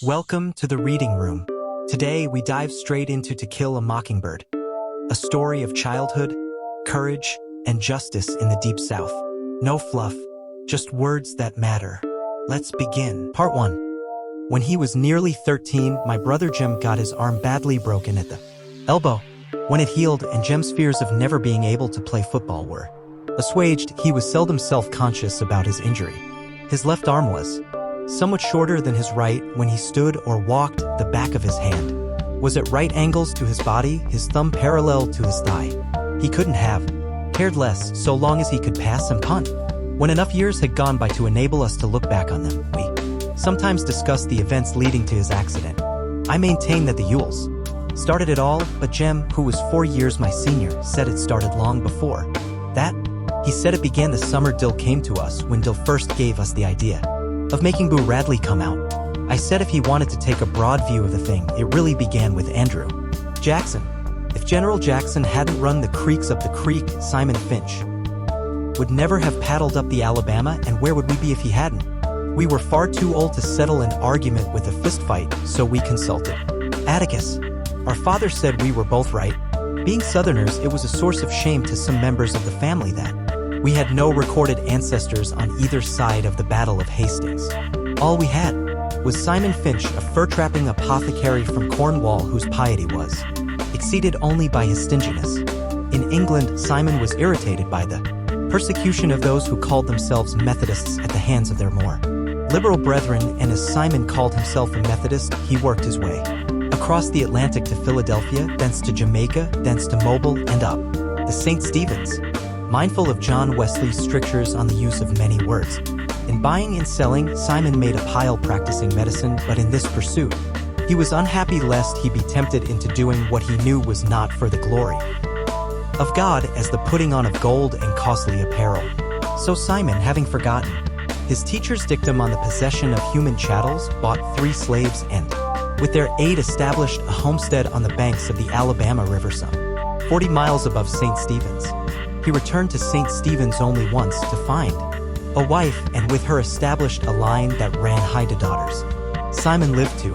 Welcome to the Reading Room. Today we dive straight into To Kill a Mockingbird, a story of childhood, courage, and justice in the Deep South. No fluff, just words that matter. Let's begin. Part 1. When he was nearly 13, my brother Jim got his arm badly broken at the elbow. When it healed and Jim's fears of never being able to play football were assuaged, he was seldom self-conscious about his injury. His left arm was somewhat shorter than his right. When he stood or walked, the back of his hand was at right angles to his body, his thumb parallel to his thigh. He couldn't have cared less so long as he could pass and punt. When enough years had gone by to enable us to look back on them, we sometimes discussed the events leading to his accident. I maintain that the Yules started it all, but Jem, who was 4 years my senior, said it started long before that. He said it began the summer Dill came to us, when Dill first gave us the idea of making Boo Radley come out. I said if he wanted to take a broad view of the thing, it really began with Andrew Jackson. If General Jackson hadn't run the creeks up the creek, Simon Finch would never have paddled up the Alabama, and where would we be if he hadn't? We were far too old to settle an argument with a fistfight, so we consulted Atticus. Our father said we were both right. Being Southerners, it was a source of shame to some members of the family that we had no recorded ancestors on either side of the Battle of Hastings. All we had was Simon Finch, a fur-trapping apothecary from Cornwall whose piety was exceeded only by his stinginess. In England, Simon was irritated by the persecution of those who called themselves Methodists at the hands of their more liberal brethren, and as Simon called himself a Methodist, he worked his way across the Atlantic to Philadelphia, thence to Jamaica, thence to Mobile, and up the St. Stephen's. Mindful of John Wesley's strictures on the use of many words. In buying and selling, Simon made a pile practicing medicine, but in this pursuit, he was unhappy lest he be tempted into doing what he knew was not for the glory of God, as the putting on of gold and costly apparel. So Simon, having forgotten his teacher's dictum on the possession of human chattels, bought 3 slaves and, with their aid, established a homestead on the banks of the Alabama River some 40 miles above St. Stephen's. He returned to St. Stephen's only once to find a wife, and with her established a line that ran high to daughters. Simon lived to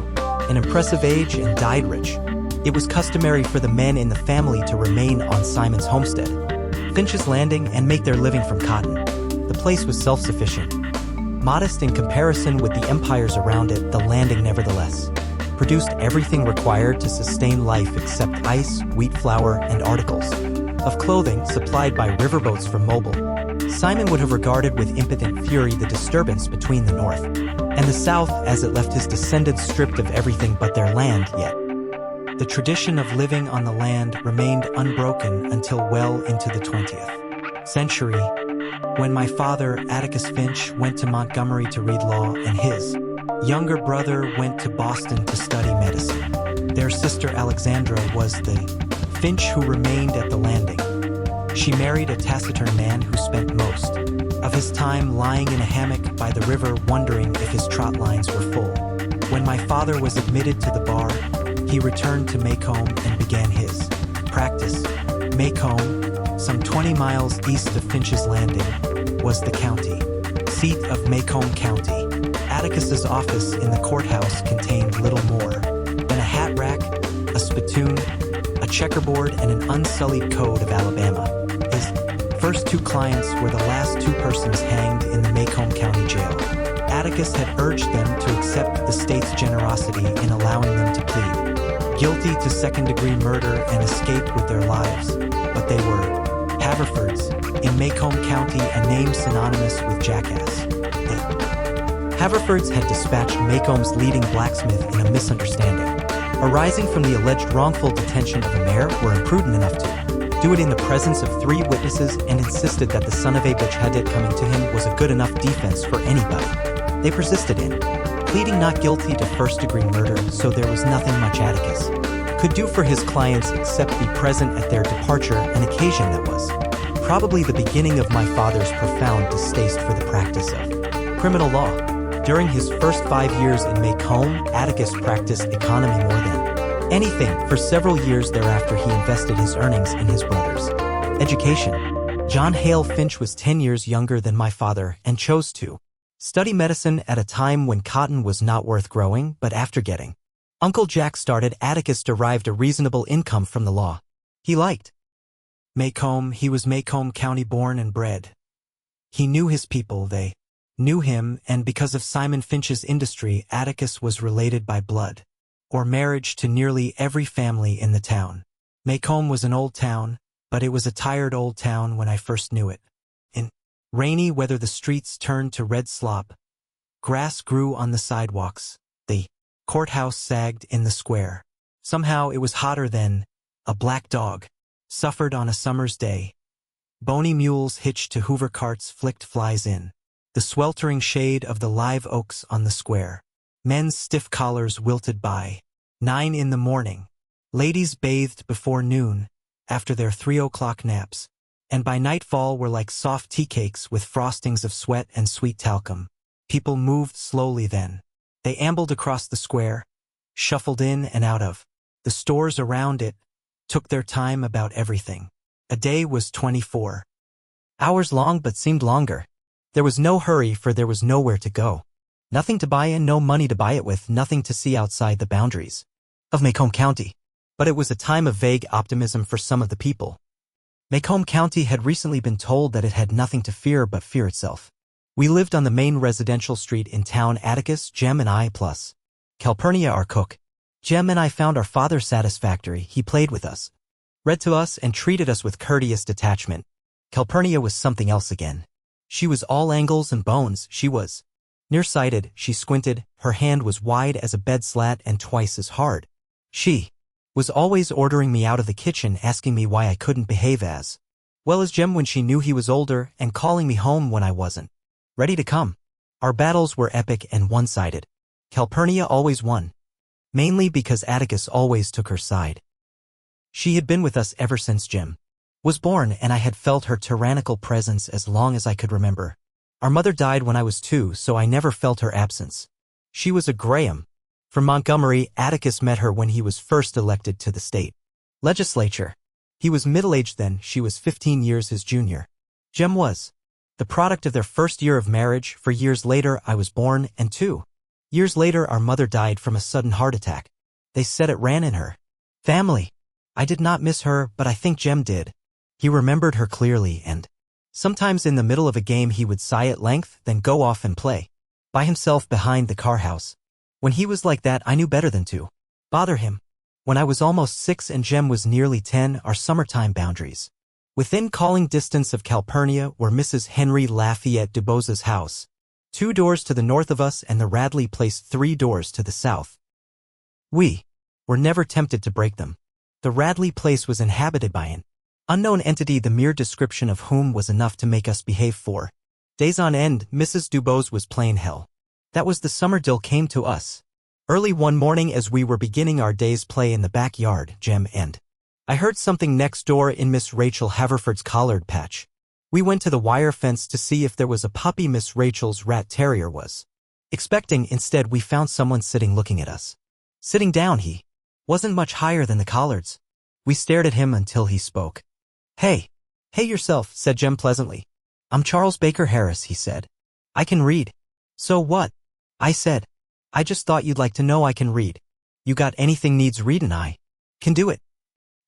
an impressive age and died rich. It was customary for the men in the family to remain on Simon's homestead, Finch's Landing, and make their living from cotton. The place was self-sufficient. Modest in comparison with the empires around it, the landing nevertheless produced everything required to sustain life except ice, wheat flour, and articles of clothing supplied by riverboats from Mobile. Simon would have regarded with impotent fury the disturbance between the North and the South, as it left his descendants stripped of everything but their land, yet the tradition of living on the land remained unbroken until well into the 20th century, when my father, Atticus Finch, went to Montgomery to read law, and his younger brother went to Boston to study medicine. Their sister Alexandra was the Finch who remained at the landing. She married a taciturn man who spent most of his time lying in a hammock by the river, wondering if his trot lines were full. When my father was admitted to the bar, he returned to Macomb and began his practice. Macomb, some 20 miles east of Finch's Landing, was the county seat of Macomb County. Atticus's office in the courthouse contained little more than a hat rack, a spittoon, a checkerboard, and an unsullied code of Alabama. His first 2 clients were the last 2 persons hanged in the Macomb County Jail. Atticus had urged them to accept the state's generosity in allowing them to plead guilty to second-degree murder and escape with their lives, but they were Haverfords in Macomb County, a name synonymous with jackass. The Haverfords had dispatched Macomb's leading blacksmith in a misunderstanding arising from the alleged wrongful detention of a mare, were imprudent enough to do it in the presence of 3 witnesses, and insisted that the son of a bitch had it coming to him was a good enough defense for anybody. They persisted in pleading not guilty to first-degree murder, so there was nothing much Atticus could do for his clients except be present at their departure, an occasion that was probably the beginning of my father's profound distaste for the practice of criminal law. During his first 5 years in Macomb, Atticus practiced economy more than anything. For several years thereafter, he invested his earnings in his brother's education. John Hale Finch was 10 years younger than my father and chose to Study medicine at a time when cotton was not worth growing, but after getting Uncle Jack started, Atticus derived a reasonable income from the law. He liked Macomb. He was Macomb County born and bred. He knew his people, they knew him, and because of Simon Finch's industry, Atticus was related by blood or marriage to nearly every family in the town. Macomb was an old town, but it was a tired old town when I first knew it. In rainy weather, the streets turned to red slop. Grass grew on the sidewalks. The courthouse sagged in the square. Somehow it was hotter than a black dog suffered on a summer's day. Bony mules hitched to Hoover carts flicked flies in the sweltering shade of the live oaks on the square. Men's stiff collars wilted by 9 in the morning. Ladies bathed before noon, after their 3 o'clock naps, and by nightfall were like soft tea cakes with frostings of sweat and sweet talcum. People moved slowly then. They ambled across the square, shuffled in and out of the stores around it, took their time about everything. A day was 24 hours long but seemed longer. There was no hurry, for there was nowhere to go. Nothing to buy and no money to buy it with, nothing to see outside the boundaries of Macomb County. But it was a time of vague optimism for some of the people. Macomb County had recently been told that it had nothing to fear but fear itself. We lived on the main residential street in town, Atticus, Jem and I, plus Calpurnia, our cook. Jem and I found our father satisfactory. He played with us, read to us, and treated us with courteous detachment. Calpurnia was something else again. She was all angles and bones. She was nearsighted. She squinted. Her hand was wide as a bed slat and twice as hard. She was always ordering me out of the kitchen, asking me why I couldn't behave as well as Jem when she knew he was older, and calling me home when I wasn't ready to come. Our battles were epic and one-sided. Calpurnia always won, mainly because Atticus always took her side. She had been with us ever since Jem was born, and I had felt her tyrannical presence as long as I could remember. Our mother died when I was 2, so I never felt her absence. She was a Graham from Montgomery. Atticus met her when he was first elected to the state legislature. He was middle-aged then. She was 15 years his junior. Jem was the product of their first year of marriage. For years later I was born, and 2 years later our mother died from a sudden heart attack. They said it ran in her family. I did not miss her, but I think Jem did. He remembered her clearly, and sometimes in the middle of a game he would sigh at length, then go off and play by himself behind the car house. When he was like that, I knew better than to bother him. When I was almost 6 and Jem was nearly 10, our summertime boundaries within calling distance of Calpurnia were Mrs. Henry Lafayette Dubos's house, 2 doors to the north of us, and the Radley place 3 doors to the south. We were never tempted to break them. The Radley place was inhabited by an unknown entity, the mere description of whom was enough to make us behave for days on end. Mrs. Dubose was plain hell. That was the summer Dill came to us early one morning as we were beginning our day's play in the backyard, Jem and I heard something next door in Miss Rachel Haverford's collard patch. We went to the wire fence to see if there was a puppy Miss Rachel's rat terrier was expecting. Instead, we found someone sitting looking at us. Sitting down, he wasn't much higher than the collards. We stared at him until he spoke. Hey yourself, said Jem pleasantly. I'm Charles Baker Harris, he said. I can read. So what? I said. I just thought you'd like to know I can read. You got anything needs readin', I can do it.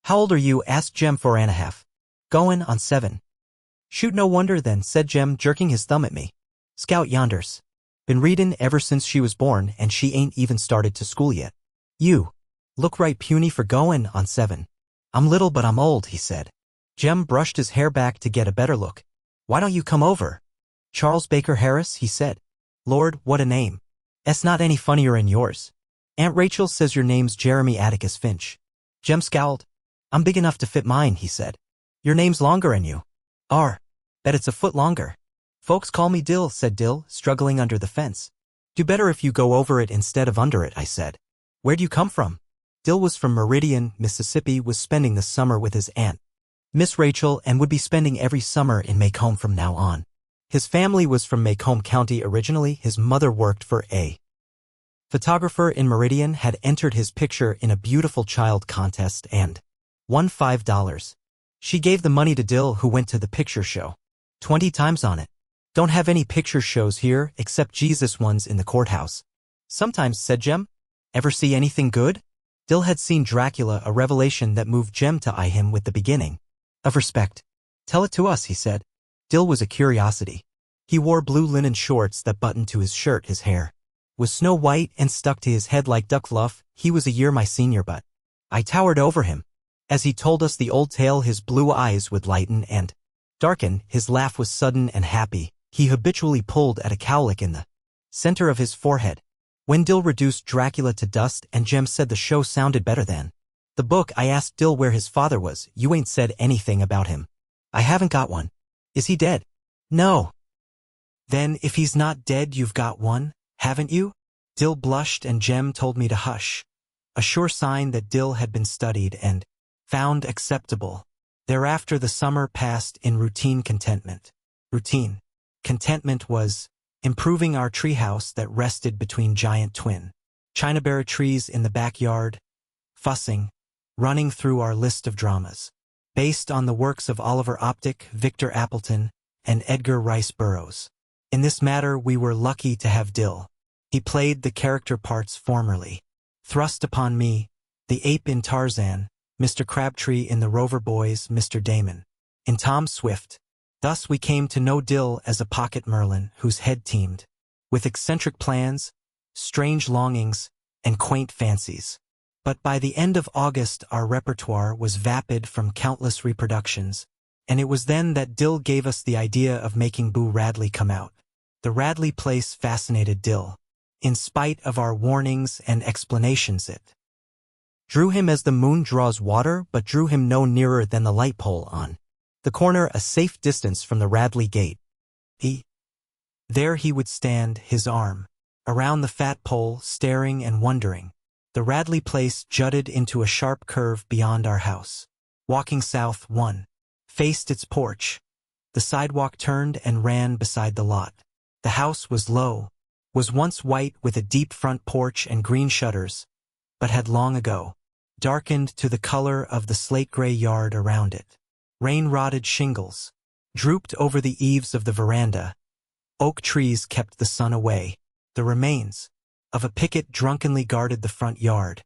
How old are you? Asked Jem. 4.5. Goin' on 7. Shoot, no wonder then, said Jem, jerking his thumb at me. Scout yonder's been readin' ever since she was born, and she ain't even started to school yet. You look right puny for goin' on 7. I'm little but I'm old, he said. Jem brushed his hair back to get a better look. Why don't you come over? Charles Baker Harris, he said. Lord, what a name. It's not any funnier in yours. Aunt Rachel says your name's Jeremy Atticus Finch. Jem scowled. I'm big enough to fit mine, he said. Your name's longer and you are. Bet it's a foot longer. Folks call me Dill, said Dill, struggling under the fence. Do better if you go over it instead of under it, I said. Where'd you come from? Dill was from Meridian, Mississippi, was spending the summer with his aunt, Miss Rachel, and would be spending every summer in Macomb from now on. His family was from Macomb County originally. His mother worked for a photographer in Meridian, had entered his picture in a beautiful child contest and won $5. She gave the money to Dill, who went to the picture show 20 times on it. Don't have any picture shows here except Jesus ones in the courthouse. Sometimes, said Jem. Ever see anything good? Dill had seen Dracula, a revelation that moved Jem to eye him with the beginning of respect. Tell it to us, he said. Dill was a curiosity. He wore blue linen shorts that buttoned to his shirt. His hair was snow white and stuck to his head like duck fluff. He was a year my senior, but I towered over him. As he told us the old tale, his blue eyes would lighten and darken. His laugh was sudden and happy. He habitually pulled at a cowlick in the center of his forehead. When Dill reduced Dracula to dust, and Jem said the show sounded better than the book, I asked Dill where his father was. You ain't said anything about him. I haven't got one. Is he dead? No. Then if he's not dead, you've got one, haven't you? Dill blushed and Jem told me to hush. A sure sign that Dill had been studied and found acceptable. Thereafter the summer passed in routine contentment. Routine contentment was improving our treehouse that rested between giant twin Chinaberry trees in the backyard, fussing, running through our list of dramas, based on the works of Oliver Optic, Victor Appleton, and Edgar Rice Burroughs. In this matter we were lucky to have Dill. He played the character parts formerly thrust upon me, the ape in Tarzan, Mr. Crabtree in The Rover Boys, Mr. Damon in Tom Swift. Thus we came to know Dill as a pocket Merlin whose head teemed with eccentric plans, strange longings, and quaint fancies. But by the end of August our repertoire was vapid from countless reproductions, and it was then that Dill gave us the idea of making Boo Radley come out. The Radley place fascinated Dill. In spite of our warnings and explanations, it drew him as the moon draws water, but drew him no nearer than the light pole on the corner, a safe distance from the Radley gate. There he would stand, his arm around the fat pole, staring and wondering. The Radley place jutted into a sharp curve beyond our house. Walking south, one faced its porch. The sidewalk turned and ran beside the lot. The house was low, was once white with a deep front porch and green shutters, but had long ago darkened to the color of the slate-gray yard around it. Rain-rotted shingles drooped over the eaves of the veranda. Oak trees kept the sun away. The remains of a picket drunkenly guarded the front yard.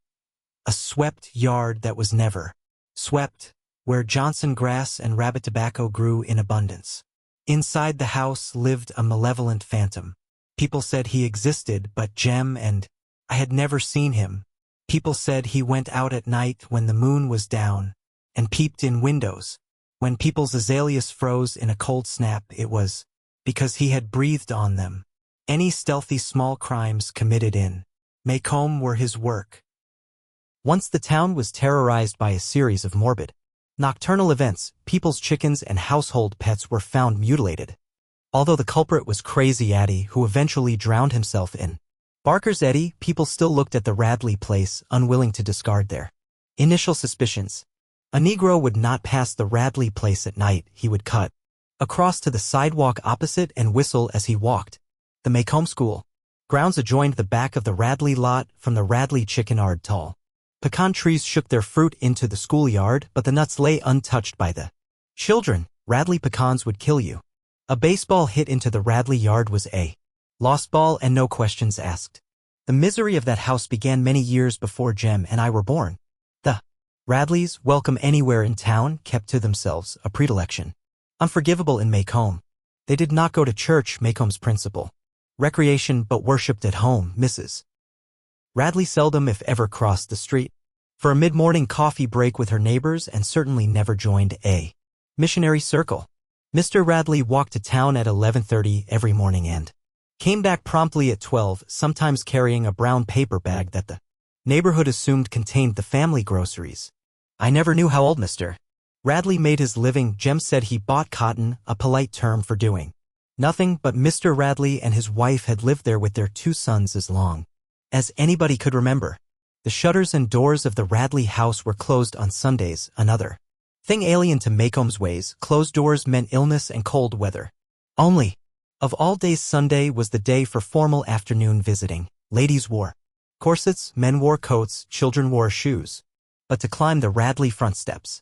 A swept yard that was never swept, where Johnson grass and rabbit tobacco grew in abundance. Inside the house lived a malevolent phantom. People said he existed, but Jem and I had never seen him. People said he went out at night when the moon was down and peeped in windows. When people's azaleas froze in a cold snap, it was because he had breathed on them. Any stealthy small crimes committed in Maycomb were his work. Once the town was terrorized by a series of morbid nocturnal events. People's chickens and household pets were found mutilated. Although the culprit was Crazy Addie, who eventually drowned himself in Barker's Eddy, people still looked at the Radley place, unwilling to discard their initial suspicions. A Negro would not pass the Radley place at night. He would cut across to the sidewalk opposite and whistle as he walked. The Maycomb School grounds adjoined the back of the Radley lot. From the Radley chicken yard, tall pecan trees shook their fruit into the schoolyard, but the nuts lay untouched by the children. Radley pecans would kill you. A baseball hit into the Radley yard was a lost ball and no questions asked. The misery of that house began many years before Jem and I were born. The Radleys, welcome anywhere in town, kept to themselves, a predilection unforgivable in Maycomb. They did not go to church, Maycomb's principal recreation, but worshipped at home. Mrs. Radley seldom if ever crossed the street for a mid-morning coffee break with her neighbors, and certainly never joined a missionary circle. Mr. Radley walked to town at 11:30 every morning and came back promptly at 12, sometimes carrying a brown paper bag that the neighborhood assumed contained the family groceries. I never knew how old Mr. Radley made his living. Jem said he bought cotton, a polite term for doing nothing, but Mr. Radley and his wife had lived there with their 2 sons as long as anybody could remember. The shutters and doors of the Radley house were closed on Sundays, another thing alien to Maycomb's ways. Closed doors meant illness and cold weather. Only, of all days, Sunday was the day for formal afternoon visiting. Ladies wore corsets, men wore coats, children wore shoes. But to climb the Radley front steps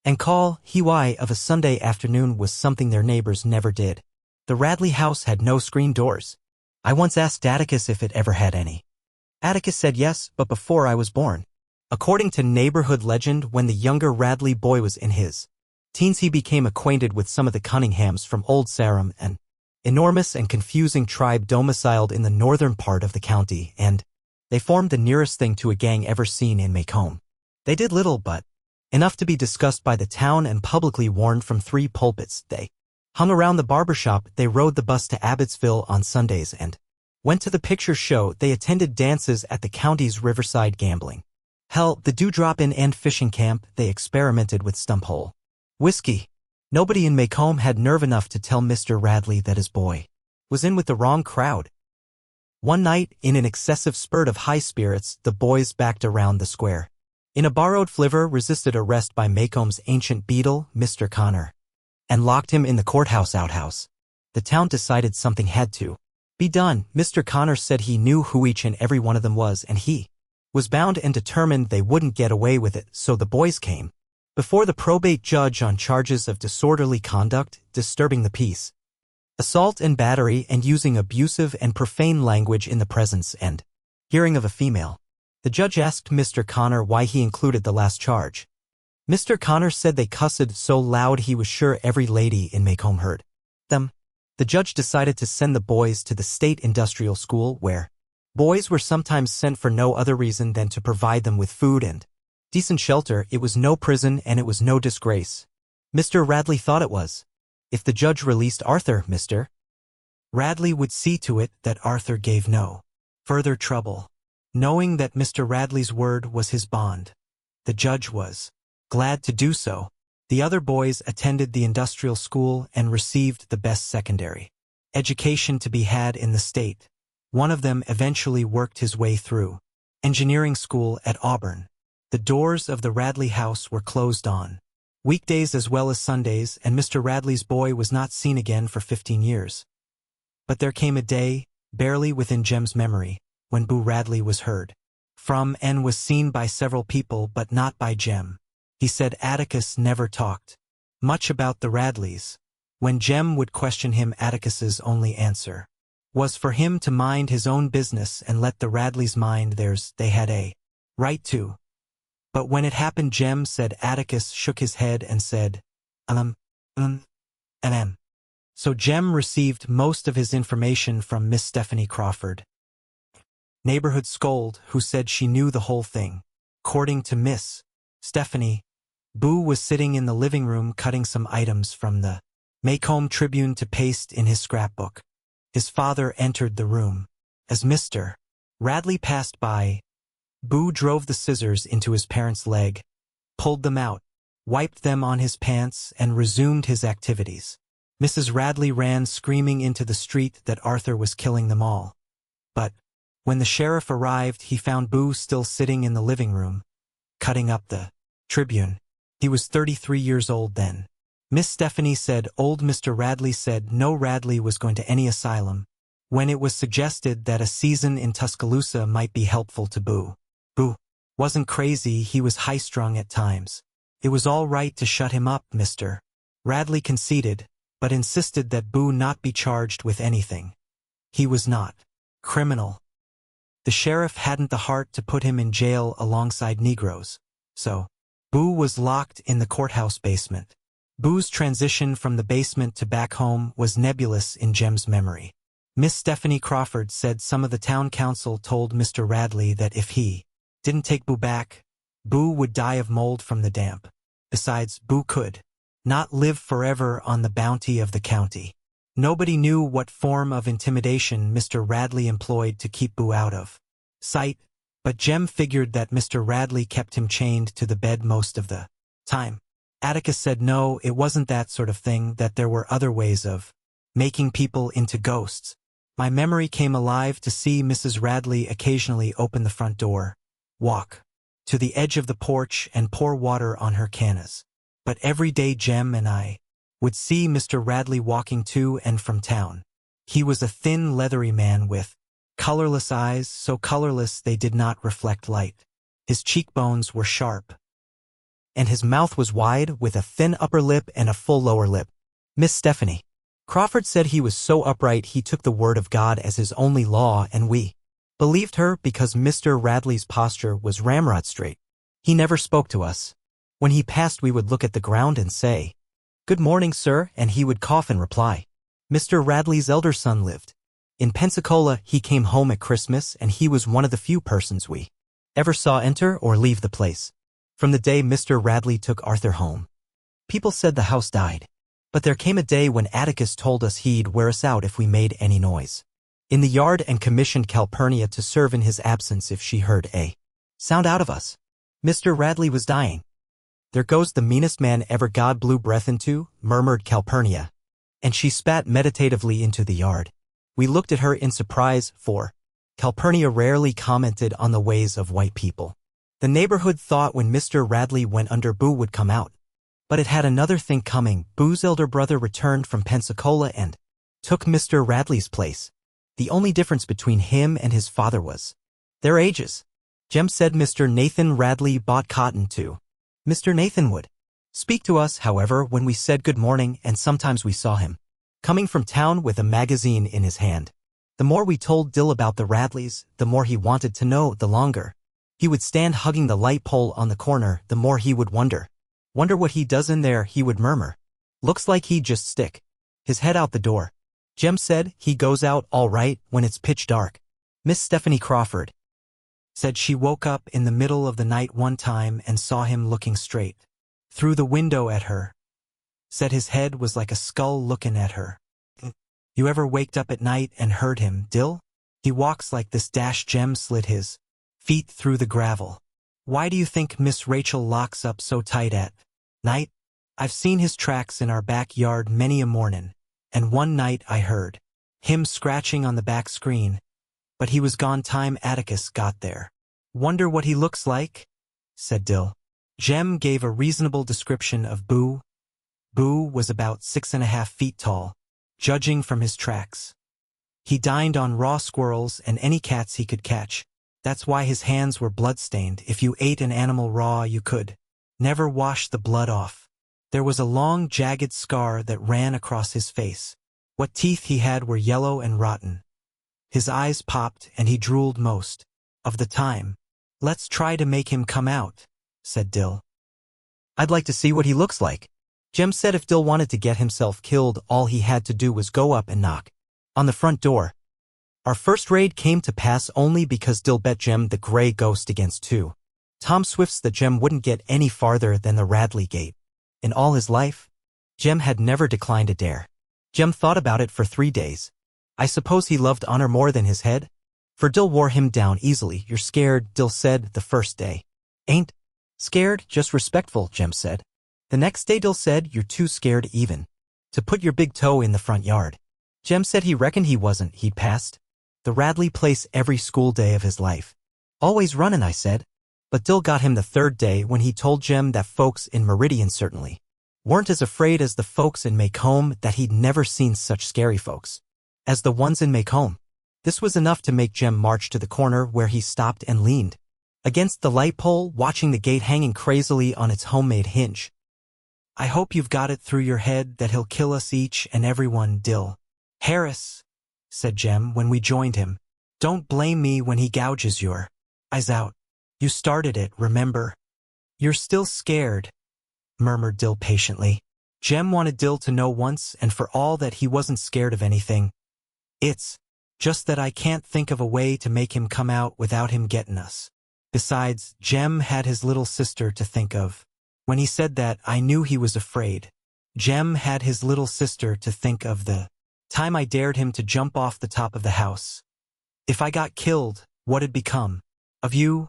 and call hee-why of a Sunday afternoon was something their neighbors never did. The Radley house had no screen doors. I once asked Atticus if it ever had any. Atticus said yes, but before I was born. According to neighborhood legend, when the younger Radley boy was in his teens, he became acquainted with some of the Cunninghams from Old Sarum, an enormous and confusing tribe domiciled in the northern part of the county, and they formed the nearest thing to a gang ever seen in Macomb. They did little but enough to be discussed by the town and publicly warned from 3 pulpits. They hung around the barbershop, they rode the bus to Abbotsville on Sundays and went to the picture show. They attended dances at the county's riverside gambling. Hell, the Dewdrop Inn and fishing camp. They experimented with stump hole whiskey. Nobody in Macomb had nerve enough to tell Mr. Radley that his boy was in with the wrong crowd. One night, in an excessive spurt of high spirits, the boys backed around the square in a borrowed flivver, resisted arrest by Macomb's ancient beadle, Mr. Connor, and locked him in the courthouse outhouse. The town decided something had to be done. Mr. Connor said he knew who each and every one of them was, and he was bound and determined they wouldn't get away with it, so the boys came before the probate judge on charges of disorderly conduct, disturbing the peace, assault and battery, and using abusive and profane language in the presence and hearing of a female. The judge asked Mr. Connor why he included the last charge. Mr. Connor said they cussed so loud he was sure every lady in Macomb heard them. The judge decided to send the boys to the state industrial school, where boys were sometimes sent for no other reason than to provide them with food and decent shelter. It was no prison and it was no disgrace. Mr. Radley thought it was. If the judge released Arthur, Mr. Radley would see to it that Arthur gave no further trouble. Knowing that Mr. Radley's word was his bond, the judge was glad to do so. The other boys attended the industrial school and received the best secondary education to be had in the state. One of them eventually worked his way through engineering school at Auburn. The doors of the Radley house were closed on weekdays as well as Sundays, and Mr. Radley's boy was not seen again for 15 years. But there came a day, barely within Jem's memory, when Boo Radley was heard from and was seen by several people but not by Jem. He said Atticus never talked much about the Radleys. When Jem would question him, Atticus's only answer was for him to mind his own business and let the Radleys mind theirs. They had a right to. But when it happened, Jem said Atticus shook his head and said, So Jem received most of his information from Miss Stephanie Crawford, neighborhood scold, who said she knew the whole thing. According to Miss Stephanie, Boo was sitting in the living room cutting some items from the Macomb Tribune to paste in his scrapbook. His father entered the room. As Mr. Radley passed by, Boo drove the scissors into his parents' leg, pulled them out, wiped them on his pants, and resumed his activities. Mrs. Radley ran screaming into the street that Arthur was killing them all. But when the sheriff arrived, he found Boo still sitting in the living room, cutting up the Tribune. He was 33 years old then. Miss Stephanie said old Mr. Radley said no Radley was going to any asylum. When it was suggested that a season in Tuscaloosa might be helpful to Boo. Boo wasn't crazy, he was high-strung at times. It was all right to shut him up, Mr. Radley conceded, but insisted that Boo not be charged with anything. He was not criminal. The sheriff hadn't the heart to put him in jail alongside Negroes. So Boo was locked in the courthouse basement. Boo's transition from the basement to back home was nebulous in Jem's memory. Miss Stephanie Crawford said some of the town council told Mr. Radley that if he didn't take Boo back, Boo would die of mold from the damp. Besides, Boo could not live forever on the bounty of the county. Nobody knew what form of intimidation Mr. Radley employed to keep Boo out of sight, but Jem figured that Mr. Radley kept him chained to the bed most of the time. Atticus said no, it wasn't that sort of thing, that there were other ways of making people into ghosts. My memory came alive to see Mrs. Radley occasionally open the front door, walk to the edge of the porch, and pour water on her cannas. But every day Jem and I would see Mr. Radley walking to and from town. He was a thin, leathery man with colorless eyes, so colorless they did not reflect light. His cheekbones were sharp, and his mouth was wide, with a thin upper lip and a full lower lip. Miss Stephanie Crawford said he was so upright he took the word of God as his only law, and we believed her because Mr. Radley's posture was ramrod straight. He never spoke to us. When he passed we would look at the ground and say, "Good morning, sir," and he would cough and reply. Mr. Radley's elder son lived in Pensacola. He came home at Christmas, and he was one of the few persons we ever saw enter or leave the place. From the day Mr. Radley took Arthur home, people said the house died. But there came a day when Atticus told us he'd wear us out if we made any noise in the yard, and commissioned Calpurnia to serve in his absence if she heard a sound out of us. Mr. Radley was dying. "There goes the meanest man ever God blew breath into," murmured Calpurnia, and she spat meditatively into the yard. We looked at her in surprise, for Calpurnia rarely commented on the ways of white people. The neighborhood thought when Mr. Radley went under, Boo would come out. But it had another thing coming. Boo's elder brother returned from Pensacola and took Mr. Radley's place. The only difference between him and his father was their ages. Jem said Mr. Nathan Radley bought cotton too. Mr. Nathan would speak to us, however, when we said good morning, and sometimes we saw him coming from town with a magazine in his hand. The more we told Dill about the Radleys, the more he wanted to know. The longer he would stand hugging the light pole on the corner, the more he would wonder what he does in there. He would murmur, "Looks like he'd just stick his head out the door." Jem said he goes out all right when it's pitch dark. Miss Stephanie Crawford said she woke up in the middle of the night one time and saw him looking straight through the window at her. Said his head was like a skull looking at her. You ever waked up at night and heard him, Dill? He walks like this. Jem slid his feet through the gravel. Why do you think Miss Rachel locks up so tight at night? I've seen his tracks in our backyard many a mornin', and one night I heard him scratching on the back screen, but he was gone time Atticus got there. Wonder what he looks like? Said Dill. Jem gave a reasonable description of Boo. Boo was about 6.5 feet tall, judging from his tracks. He dined on raw squirrels and any cats he could catch. That's why his hands were blood-stained. If you ate an animal raw, you could never wash the blood off. There was a long, jagged scar that ran across his face. What teeth he had were yellow and rotten. His eyes popped, and he drooled most of the time. Let's try to make him come out, said Dill. I'd like to see what he looks like. Jem said if Dill wanted to get himself killed, all he had to do was go up and knock on the front door. Our first raid came to pass only because Dill bet Jem the gray ghost against 2 Tom Swifts that Jem wouldn't get any farther than the Radley gate. In all his life, Jem had never declined a dare. Jem thought about it for 3 days. I suppose he loved honor more than his head? For Dill wore him down easily. You're scared, Dill said the first day. Ain't scared, just respectful, Jem said. The next day Dill said, you're too scared even to put your big toe in the front yard. Jem said he reckoned he wasn't. He'd passed the Radley place every school day of his life. Always runnin', I said. But Dill got him the 3rd day when he told Jem that folks in Meridian certainly weren't as afraid as the folks in Macomb, that he'd never seen such scary folks as the ones in Macomb. This was enough to make Jem march to the corner where he stopped and leaned against the light pole, watching the gate hanging crazily on its homemade hinge. I hope you've got it through your head that he'll kill us each and every one, Dill. Harris, said Jem when we joined him. Don't blame me when he gouges your eyes out. You started it, remember? You're still scared, murmured Dill patiently. Jem wanted Dill to know once and for all that he wasn't scared of anything. It's just that I can't think of a way to make him come out without him getting us. Besides, Jem had his little sister to think of. When he said that, I knew he was afraid. Jem had his little sister to think of the time I dared him to jump off the top of the house. If I got killed, what'd become of you?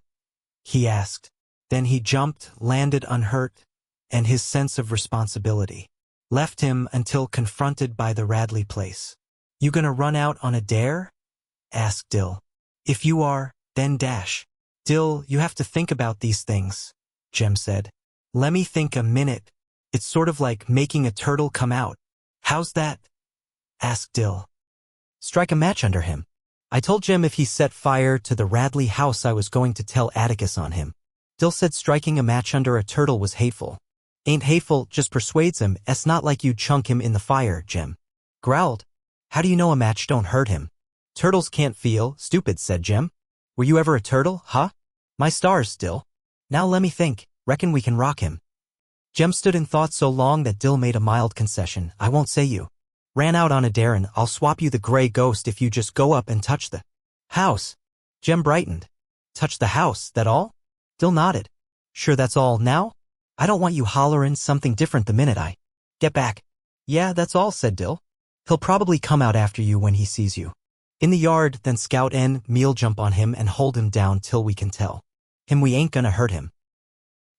He asked. Then he jumped, landed unhurt, and his sense of responsibility left him until confronted by the Radley place. You gonna run out on a dare? Asked Dill. If you are, then dash. Dill, you have to think about these things, Jem said. Lemme think a minute. It's sort of like making a turtle come out. How's that? Asked Dill. Strike a match under him. I told Jem if he set fire to the Radley house I was going to tell Atticus on him. Dill said striking a match under a turtle was hateful. Ain't hateful, just persuades him. It's not like you'd chunk him in the fire, Jem growled. How do you know a match don't hurt him? Turtles can't feel, stupid, said Jem. Were you ever a turtle, huh? My stars still. Now let me think, reckon we can rock him. Jem stood in thought so long that Dill made a mild concession. I won't say you ran out on a dare and I'll swap you the gray ghost if you just go up and touch the house. Jem brightened. Touch the house, that all? Dill nodded. Sure that's all now? I don't want you hollerin' something different the minute I get back. Yeah, that's all, said Dill. He'll probably come out after you when he sees you in the yard, then Scout and me'll jump on him and hold him down till we can tell him we ain't gonna hurt him.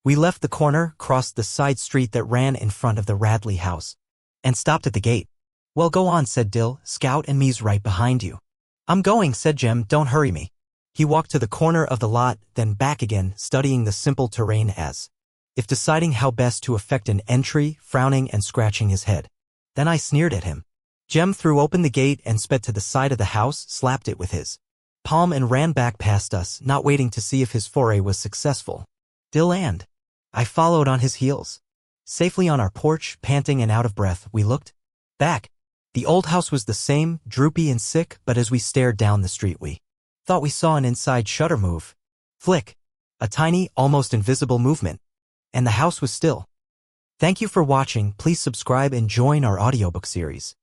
We left the corner, crossed the side street that ran in front of the Radley house, and stopped at the gate. Well, go on, said Dill. Scout and me's right behind you. I'm going, said Jem. Don't hurry me. He walked to the corner of the lot, then back again, studying the simple terrain as if deciding how best to effect an entry, frowning and scratching his head. Then I sneered at him. Jem threw open the gate and sped to the side of the house, slapped it with his palm and ran back past us, not waiting to see if his foray was successful. Dill and I followed on his heels. Safely on our porch, panting and out of breath, we looked back. The old house was the same, droopy and sick, but as we stared down the street we thought we saw an inside shutter move. Flick. A tiny, almost invisible movement. And the house was still. Thank you for watching. Please subscribe and join our audiobook series.